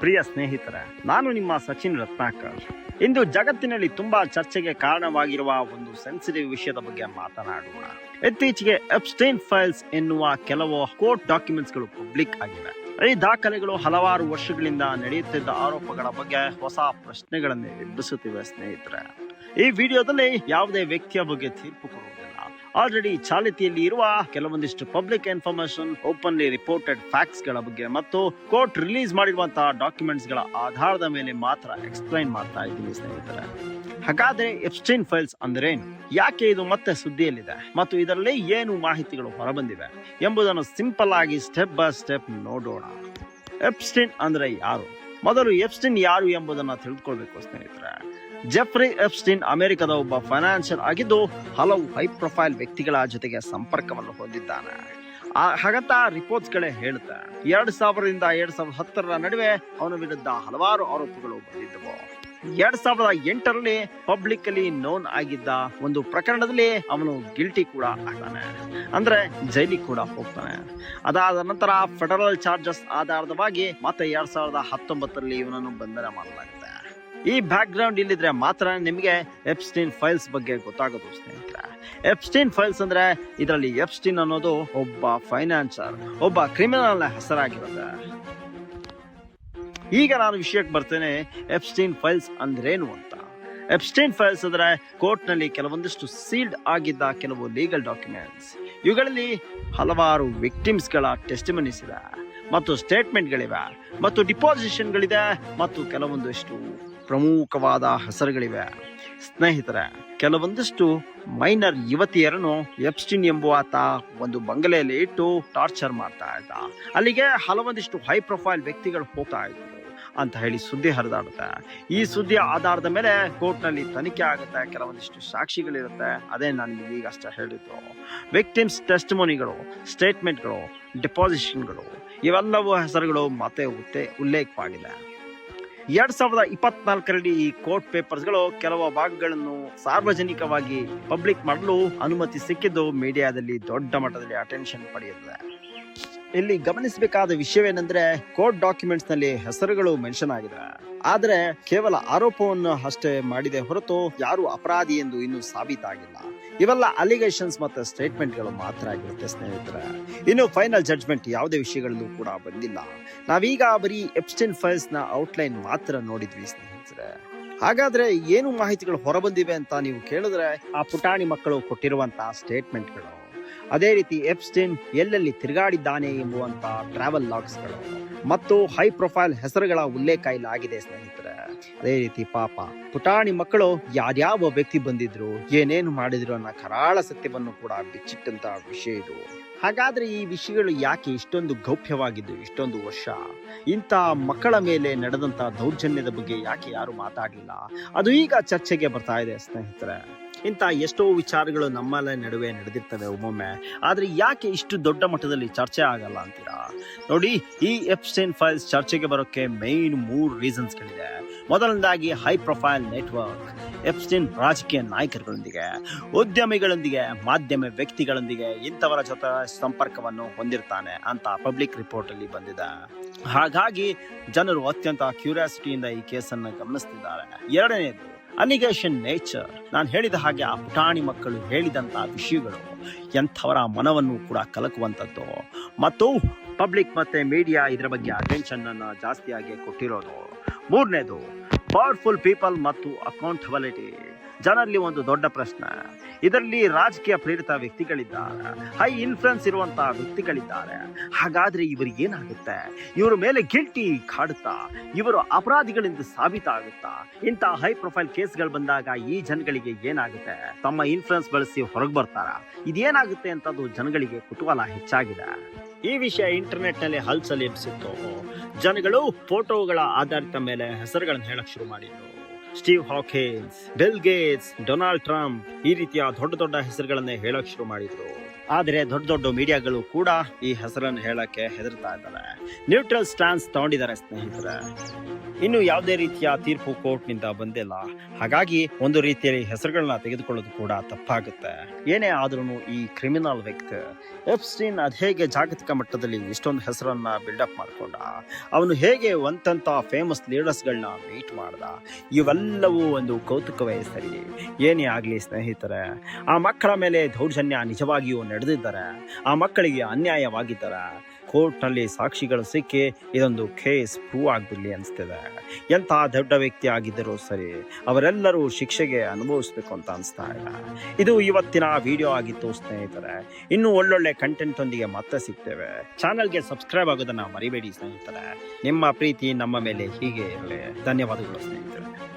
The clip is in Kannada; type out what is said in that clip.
ಪ್ರಿಯ ಸ್ನೇಹಿತರೆ, ನಾನು ನಿಮ್ಮ ಸಚಿನ್ ರತ್ನಾಕರ್. ಇಂದು ಜಗತ್ತಿನಲ್ಲಿ ತುಂಬಾ ಚರ್ಚೆಗೆ ಕಾರಣವಾಗಿರುವ ಒಂದು ಸೆನ್ಸಿಟಿವ್ ವಿಷಯದ ಬಗ್ಗೆ ಮಾತನಾಡೋಣ. ಇತ್ತೀಚೆಗೆ ಎಪ್ಸ್ಟೈನ್ ಫೈಲ್ಸ್ ಎನ್ನುವ ಕೆಲವು ಕೋರ್ಟ್ ಡಾಕ್ಯುಮೆಂಟ್ಸ್ಗಳು ಪಬ್ಲಿಕ್ ಆಗಿವೆ. ಈ ದಾಖಲೆಗಳು ಹಲವಾರು ವರ್ಷಗಳಿಂದ ನಡೆಯುತ್ತಿದ್ದ ಆರೋಪಗಳ ಬಗ್ಗೆ ಹೊಸ ಪ್ರಶ್ನೆಗಳನ್ನು ಎಬ್ಬಿಸುತ್ತಿವೆ. ಸ್ನೇಹಿತರೆ, ಈ ವಿಡಿಯೋದಲ್ಲಿ ಯಾವುದೇ ವ್ಯಕ್ತಿಯ ಬಗ್ಗೆ ತೀರ್ಪು ಕೊಡುವುದಿಲ್ಲ. ಆಲ್ರೆಡಿ ಚಾಲ್ತಿಯಲ್ಲಿ ಇರುವ ಕೆಲವೊಂದಿಷ್ಟು public information, openly reported facts ಗಳ ಬಗ್ಗೆ ಮತ್ತು ಕೋರ್ಟ್ ರಿಲೀಸ್ ಮಾಡಿರುವಂತಹ ಡಾಕ್ಯುಮೆಂಟ್ಸ್ ಗಳ ಆಧಾರದ ಮೇಲೆ ಮಾತ್ರ ಎಕ್ಸ್ಪ್ಲೈನ್ ಮಾಡ್ತಾ ಇದ್ದೀನಿ ಸ್ನೇಹಿತರೆ. ಹಾಗಾದ್ರೆ ಎಪ್ಸ್ಟೈನ್ ಫೈಲ್ಸ್ ಅಂದ್ರೇನು, ಯಾಕೆ ಇದು ಮತ್ತೆ ಸುದ್ದಿಯಲ್ಲಿದೆ ಮತ್ತು ಇದರಲ್ಲಿ ಏನು ಮಾಹಿತಿಗಳು ಹೊರಬಂದಿವೆ ಎಂಬುದನ್ನು ಸಿಂಪಲ್ ಆಗಿ ಸ್ಟೆಪ್ ಬೈ ಸ್ಟೆಪ್ ನೋಡೋಣ. ಎಪ್ಸ್ಟೈನ್ ಅಂದ್ರೆ ಯಾರು? ಮೊದಲು ಎಪ್ಸ್ಟೈನ್ ಯಾರು ಎಂಬುದನ್ನು ತಿಳಿದುಕೊಳ್ಬೇಕು ಸ್ನೇಹಿತರೆ. ಜೆಫ್ರಿ ಎಪ್ಸ್ಟೈನ್ ಅಮೆರಿಕದ ಒಬ್ಬ ಫೈನಾನ್ಷಿಯಲ್ ಆಗಿದ್ದು ಹಲವು ಹೈ ಪ್ರೊಫೈಲ್ ವ್ಯಕ್ತಿಗಳ ಜೊತೆಗೆ ಸಂಪರ್ಕವನ್ನು ಹೊಂದಿದ್ದಾನೆ. ಹಾಗಂತ ರಿಪೋರ್ಟ್ಸ್ ಗಳೇ ಹೇಳುತ್ತೆ 2000ರಿಂದ 2010ರ ನಡುವೆ ಅವನ ವಿರುದ್ಧ ಹಲವಾರು ಆರೋಪಗಳು ಬಂದಿದ್ದವು. 2008ರಲ್ಲಿ ಪಬ್ಲಿಕ್ ಅಲ್ಲಿ ನೋನ್ ಆಗಿದ್ದ ಒಂದು ಪ್ರಕರಣದಲ್ಲಿ ಅವನು ಗಿಲ್ಟಿ ಕೂಡ ಆಗ್ತಾನೆ, ಅಂದ್ರೆ ಜೈಲಿಗೆ ಕೂಡ ಹೋಗ್ತಾನೆ. ಅದಾದ ನಂತರ ಫೆಡರಲ್ ಚಾರ್ಜಸ್ ಆಧಾರವಾಗಿ ಮತ್ತೆ 2019ರಲ್ಲಿ ಇವನನ್ನು ಬಂಧನ ಮಾಡಲಾಗುತ್ತೆ. ಈ ಬ್ಯಾಕ್ ಗ್ರೌಂಡ್ ಇಲ್ಲಿದ್ರೆ ಮಾತ್ರ ನಿಮಗೆ ಎಪ್ಸ್ಟೈನ್ ಫೈಲ್ಸ್ ಬಗ್ಗೆ ಗೊತ್ತಾಗೋದು ಸ್ನೇಹಿತರೆ. ಎಪ್ಸ್ಟೈನ್ ಫೈಲ್ಸ್ ಅಂದ್ರೆ ಇದರಲ್ಲಿ ಎಪ್ಸ್ಟೈನ್ ಅನ್ನೋದು ಒಬ್ಬ ಫೈನಾನ್ಸರ್, ಒಬ್ಬ ಕ್ರಿಮಿನಲ್ ನ ಹೆಸರಾಗಿರುತ್ತೆ. ಈಗ ನಾನು ವಿಷಯಕ್ಕೆ ಬರ್ತೇನೆ, ಎಪ್ಸ್ಟೈನ್ ಫೈಲ್ಸ್ ಅಂದ್ರೇನು ಅಂತ. ಎಪ್ಸ್ಟೈನ್ ಫೈಲ್ಸ್ ಅಂದ್ರೆ ಕೋರ್ಟ್ ನಲ್ಲಿ ಕೆಲವೊಂದಿಷ್ಟು ಸೀಲ್ಡ್ ಆಗಿದ್ದ ಕೆಲವು ಲೀಗಲ್ ಡಾಕ್ಯುಮೆಂಟ್ಸ್. ಇವುಗಳಲ್ಲಿ ಹಲವಾರು ವಿಕ್ಟಿಮ್ಸ್ ಗಳ ಟೆಸ್ಟಿಮನೀಸ್ ಇದೆ ಮತ್ತು ಸ್ಟೇಟ್ಮೆಂಟ್ ಗಳಿವೆ ಮತ್ತು ಡಿಪಾಸಿಷನ್ ಗಳಿದೆ ಮತ್ತು ಕೆಲವೊಂದಿಷ್ಟು ಪ್ರಮುಖವಾದ ಹೆಸರುಗಳಿವೆ. ಸ್ನೇಹಿತರೆ, ಕೆಲವೊಂದಿಷ್ಟು ಮೈನರ್ ಯುವತಿಯರನ್ನು ಎಪ್ಸ್ಟೈನ್ ಎಂಬುವಾತ ಒಂದು ಬಂಗಲೆಯಲ್ಲಿ ಇಟ್ಟು ಟಾರ್ಚರ್ ಮಾಡ್ತಾ ಇದ್ದ. ಅಲ್ಲಿಗೆ ಹಲವೊಂದಿಷ್ಟು ಹೈ ಪ್ರೊಫೈಲ್ ವ್ಯಕ್ತಿಗಳು ಹೋಗ್ತಾ ಇದ್ರು ಅಂತ ಹೇಳಿ ಸುದ್ದಿ ಹರಿದಾಡುತ್ತೆ. ಈ ಸುದ್ದಿಯ ಆಧಾರದ ಮೇಲೆ ಕೋರ್ಟ್ ನಲ್ಲಿ ತನಿಖೆ ಆಗುತ್ತೆ. ಕೆಲವೊಂದಿಷ್ಟು ಸಾಕ್ಷಿಗಳಿರುತ್ತೆ. ಅದೇ ನಾನು ಈಗ ಅಷ್ಟೇ ಹೇಳಿದ್ದು. ವಿಕ್ಟಿಮ್ಸ್ ಟೆಸ್ಟಿಮೋನಿಗಳು, ಸ್ಟೇಟ್ಮೆಂಟ್ಗಳು, ಡಿಪಾಸಿಷನ್ಗಳು ಇವೆಲ್ಲವೂ ಹೆಸರುಗಳು ಮತ್ತೆ ಉಲ್ಲೇಖವಾಗಿದೆ. 2024ರಲ್ಲಿ ಈ ಕೋರ್ಟ್ ಪೇಪರ್ಸ್ಗಳು ಕೆಲವು ಭಾಗಗಳನ್ನು ಸಾರ್ವಜನಿಕವಾಗಿ ಪಬ್ಲಿಕ್ ಮಾಡಲು ಅನುಮತಿ ಸಿಕ್ಕಿದ್ದು ಮೀಡಿಯಾದಲ್ಲಿ ದೊಡ್ಡ ಮಟ್ಟದಲ್ಲಿ ಅಟೆನ್ಷನ್ ಪಡೆಯುತ್ತದೆ. ಇಲ್ಲಿ ಗಮನಿಸಬೇಕಾದ ವಿಷಯವೇನೆಂದ್ರೆ, ಕೋರ್ಟ್ ಡಾಕ್ಯುಮೆಂಟ್ಸ್ ನಲ್ಲಿ ಹೆಸರುಗಳು ಮೆನ್ಷನ್ ಆಗಿದೆ, ಆದ್ರೆ ಕೇವಲ ಆರೋಪವನ್ನು ಅಷ್ಟೇ ಮಾಡಿದೆ ಹೊರತು ಯಾರು ಅಪರಾಧಿ ಎಂದು ಇನ್ನೂ ಸಾಬೀತಾಗಿಲ್ಲ. ಇವೆಲ್ಲ ಅಲಿಗೇಷನ್ಸ್ ಮತ್ತೆ ಸ್ಟೇಟ್ಮೆಂಟ್ ಗಳು ಮಾತ್ರ ಆಗಿರುತ್ತೆ ಸ್ನೇಹಿತರೆ. ಇನ್ನು ಫೈನಲ್ ಜಡ್ಜ್ಮೆಂಟ್ ಯಾವುದೇ ವಿಷಯಗಳಲ್ಲೂ ಕೂಡ ಬಂದಿಲ್ಲ. ನಾವೀಗ ಬರೀ ಎಪ್ಸ್ಟೈನ್ ಫೈಲ್ಸ್ ನ ಔಟ್ಲೈನ್ ಮಾತ್ರ ನೋಡಿದ್ವಿ ಸ್ನೇಹಿತರೆ. ಹಾಗಾದ್ರೆ ಏನು ಮಾಹಿತಿಗಳು ಹೊರಬಂದಿವೆ ಅಂತ ನೀವು ಕೇಳಿದ್ರೆ, ಆ ಪುಟಾಣಿ ಮಕ್ಕಳು ಕೊಟ್ಟಿರುವಂತಹ ಸ್ಟೇಟ್ಮೆಂಟ್ಗಳು, ಅದೇ ರೀತಿ ಎಪ್ಸ್ಟೈನ್ ಎಲ್ಲೆಲ್ಲಿ ತಿರುಗಾಡಿದ್ದಾನೆ ಎಂಬುವಂತ ಟ್ರಾವೆಲ್ ಲಾಗ್ಸ್ಗಳು ಮತ್ತು ಹೈ ಪ್ರೊಫೈಲ್ ಹೆಸರುಗಳ ಉಲ್ಲೇಖ ಇಲ್ಲಿ ಆಗಿದೆ ಸ್ನೇಹಿತರೆ. ಅದೇ ರೀತಿ ಪಾಪ ಪುಟಾಣಿ ಮಕ್ಕಳು ಯಾರ್ಯಾವ ವ್ಯಕ್ತಿ ಬಂದಿದ್ರು, ಏನೇನು ಮಾಡಿದ್ರು ಅನ್ನೋ ಕರಾಳ ಸತ್ಯವನ್ನು ಕೂಡ ಬಿಚ್ಚಿಟ್ಟಂತ ವಿಷಯ ಇದು. ಹಾಗಾದ್ರೆ ಈ ವಿಷಯಗಳು ಯಾಕೆ ಇಷ್ಟೊಂದು ಗೌಪ್ಯವಾಗಿದ್ದು ಇಷ್ಟೊಂದು ವರ್ಷ? ಇಂಥ ಮಕ್ಕಳ ಮೇಲೆ ನಡೆದಂತ ದೌರ್ಜನ್ಯದ ಬಗ್ಗೆ ಯಾಕೆ ಯಾರು ಮಾತಾಡಲಿಲ್ಲ? ಅದು ಈಗ ಚರ್ಚೆಗೆ ಬರ್ತಾ ಇದೆ ಸ್ನೇಹಿತರೆ. ಇಂಥ ಎಷ್ಟೋ ವಿಚಾರಗಳು ನಮ್ಮಲ್ಲ ನಡುವೆ ನಡೆದಿರ್ತವೆ ಒಮ್ಮೊಮ್ಮೆ, ಆದ್ರೆ ಯಾಕೆ ಇಷ್ಟು ದೊಡ್ಡ ಮಟ್ಟದಲ್ಲಿ ಚರ್ಚೆ ಆಗಲ್ಲ ಅಂತೀರಾ? ನೋಡಿ, ಈ ಎಪ್ಸ್ಟೈನ್ ಫೈಲ್ಸ್ ಚರ್ಚೆಗೆ ಬರೋಕೆ ಮೇನ್ 3 ರೀಸನ್ಸ್ಗಳಿದೆ. ಮೊದಲನೇದಾಗಿ ಹೈ ಪ್ರೊಫೈಲ್ ನೆಟ್ವರ್ಕ್. ಎಪ್ಸ್ಟೈನ್ ರಾಜಕೀಯ ನಾಯಕರುಗಳೊಂದಿಗೆ, ಉದ್ಯಮಿಗಳೊಂದಿಗೆ, ಮಾಧ್ಯಮ ವ್ಯಕ್ತಿಗಳೊಂದಿಗೆ ಇಂಥವರ ಜೊತೆ ಸಂಪರ್ಕವನ್ನು ಹೊಂದಿರ್ತಾನೆ ಅಂತ ಪಬ್ಲಿಕ್ ರಿಪೋರ್ಟ್ ಅಲ್ಲಿ ಬಂದಿದೆ. ಹಾಗಾಗಿ ಜನರು ಅತ್ಯಂತ ಕ್ಯೂರಿಯಾಸಿಟಿಯಿಂದ ಈ ಕೇಸನ್ನು ಗಮನಿಸ್ತಿದ್ದಾರೆ. ಎರಡನೇದು ಅಲಿಗೇಷನ್ ನೇಚರ್. ನಾನು ಹೇಳಿದ ಹಾಗೆ ಆ ಪುಟಾಣಿ ಮಕ್ಕಳು ಹೇಳಿದಂತಹ ವಿಷಯಗಳು ಎಂಥವರ ಮನವನ್ನು ಕೂಡ ಕಲಕುವಂಥದ್ದು ಮತ್ತು ಪಬ್ಲಿಕ್ ಮತ್ತೆ ಮೀಡಿಯಾ ಇದರ ಬಗ್ಗೆ ಅಟೆನ್ಷನ್ ಅನ್ನ ಜಾಸ್ತಿಯಾಗಿ ಕೊಟ್ಟಿರೋದು. ಮೂರನೇದು ಪವರ್ಫುಲ್ ಪೀಪಲ್ ಮತ್ತು ಅಕೌಂಟಬಿಲಿಟಿ. ಜನರಲ್ಲಿ ಒಂದು ದೊಡ್ಡ ಪ್ರಶ್ನೆ, ಇದರಲ್ಲಿ ರಾಜಕೀಯ ಪ್ರೇರಿತ ವ್ಯಕ್ತಿಗಳಿದ್ದಾರೆ, ಹೈ ಇನ್ಫ್ಲುಯೆನ್ಸ್ ಇರುವಂತಹ ವ್ಯಕ್ತಿಗಳಿದ್ದಾರೆ. ಹಾಗಾದ್ರೆ ಇವರಿಗೆ ಏನಾಗುತ್ತೆ? ಇವರ ಮೇಲೆ ಗಿಲ್ಟಿ ಕಾಡುತ್ತಾ? ಇವರು ಅಪರಾಧಿಗಳಿಂದ ಸಾಬೀತಾಗುತ್ತಾ? ಇಂಥ ಹೈ ಪ್ರೊಫೈಲ್ ಕೇಸ್ಗಳು ಬಂದಾಗ ಈ ಜನಗಳಿಗೆ ಏನಾಗುತ್ತೆ? ತಮ್ಮ ಇನ್ಫ್ಲುಯೆನ್ಸ್ ಬಳಸಿ ಹೊರಗೆ ಬರ್ತಾರ? ಇದೇನಾಗುತ್ತೆ ಅಂತದ್ದು ಜನಗಳಿಗೆ ಕುತೂಹಲ ಹೆಚ್ಚಾಗಿದೆ. ಈ ವಿಷಯ ಇಂಟರ್ನೆಟ್ ನಲ್ಲಿ ಹಲ್ಚಲ್ ಎಬ್ಬಿಸಿತ್ತು. ಜನಗಳು ಫೋಟೋಗಳ ಆಧಾರಿತ ಮೇಲೆ ಹೆಸರುಗಳನ್ನು ಹೇಳಕ್ ಶುರು ಮಾಡಿದ್ರು. Steve Hawkins, bill Gates, Donald Trump ಈ ರೀತಿಯ ದೊಡ್ಡ ದೊಡ್ಡ ಹೆಸರುಗಳನ್ನೇ ಹೇಳಕ್ ಶುರು ಮಾಡಿದ್ರು. ಆದರೆ ದೊಡ್ಡ ದೊಡ್ಡ ಮೀಡಿಯಾಗಳು ಕೂಡ ಈ ಹೆಸರನ್ನು ಹೇಳಕ್ಕೆ ಹೆದರ್ತಾ ಇದ್ದಾರೆ. ನ್ಯೂಟ್ರಲ್ ಸ್ಟ್ಯಾನ್ಸ್ ತಗೊಂಡಿದ್ದಾರೆ ಸ್ನೇಹಿತರೆ. ಇನ್ನು ಯಾವುದೇ ರೀತಿಯ ತೀರ್ಪು ಕೋರ್ಟ್ನಿಂದ ಬಂದಿಲ್ಲ. ಹಾಗಾಗಿ ಒಂದು ರೀತಿಯಲ್ಲಿ ಹೆಸರುಗಳನ್ನ ತೆಗೆದುಕೊಳ್ಳೋದು ಕೂಡ ತಪ್ಪಾಗುತ್ತೆ. ಏನೇ ಆದ್ರೂ ಈ ಕ್ರಿಮಿನಲ್ ವ್ಯಕ್ತಿ ಎಪ್ಸ್ಟೀನ್ ಅದ್ ಹೇಗೆ ಜಾಗತಿಕ ಮಟ್ಟದಲ್ಲಿ ಇಷ್ಟೊಂದು ಹೆಸರನ್ನ ಬಿಲ್ಡಪ್ ಮಾಡ್ಕೊಂಡ, ಅವನು ಹೇಗೆ ಒಂದಂತ ಫೇಮಸ್ ಲೀಡರ್ಸ್ಗಳನ್ನ ಮೀಟ್ ಮಾಡ್ದ, ಇವೆಲ್ಲವೂ ಒಂದು ಕೌತುಕವೇ ಸರಿ. ಏನೇ ಆಗ್ಲಿ ಸ್ನೇಹಿತರೆ, ಆ ಮಕ್ಕಳ ಮೇಲೆ ದೌರ್ಜನ್ಯ ನಿಜವಾಗಿಯೂ ನಡೆದಿದ್ದಾರೆ. ಆ ಮಕ್ಕಳಿಗೆ ಅನ್ಯಾಯವಾಗಿದ್ದಾರೆ. ಕೋರ್ಟ್ನಲ್ಲಿ ಸಾಕ್ಷಿಗಳು ಸಿಕ್ಕಿ ಇದೊಂದು ಕೇಸ್ ಪ್ರೂವ್ ಆಗ್ಬಿಡ್ಲಿ ಅನಿಸ್ತಿದೆ. ಎಂಥ ದೊಡ್ಡ ವ್ಯಕ್ತಿ ಆಗಿದ್ದರೂ ಸರಿ, ಅವರೆಲ್ಲರೂ ಶಿಕ್ಷೆಗೆ ಅನುಭವಿಸ್ಬೇಕು ಅಂತ ಅನಿಸ್ತಾ ಇದೆ. ಇದು ಇವತ್ತಿನ ವಿಡಿಯೋ ಆಗಿತ್ತು ಸ್ನೇಹಿತರೆ. ಇನ್ನೂ ಒಳ್ಳೊಳ್ಳೆ ಕಂಟೆಂಟ್ ಒಂದಿಗೆ ಮತ್ತೆ ಸಿಗ್ತೇವೆ. ಚಾನಲ್ಗೆ ಸಬ್ಸ್ಕ್ರೈಬ್ ಆಗೋದನ್ನ ಮರಿಬೇಡಿ ಸ್ನೇಹಿತರೆ. ನಿಮ್ಮ ಪ್ರೀತಿ ನಮ್ಮ ಮೇಲೆ ಹೀಗೆ ಇರಲಿ. ಧನ್ಯವಾದಗಳು ಸ್ನೇಹಿತರೆ.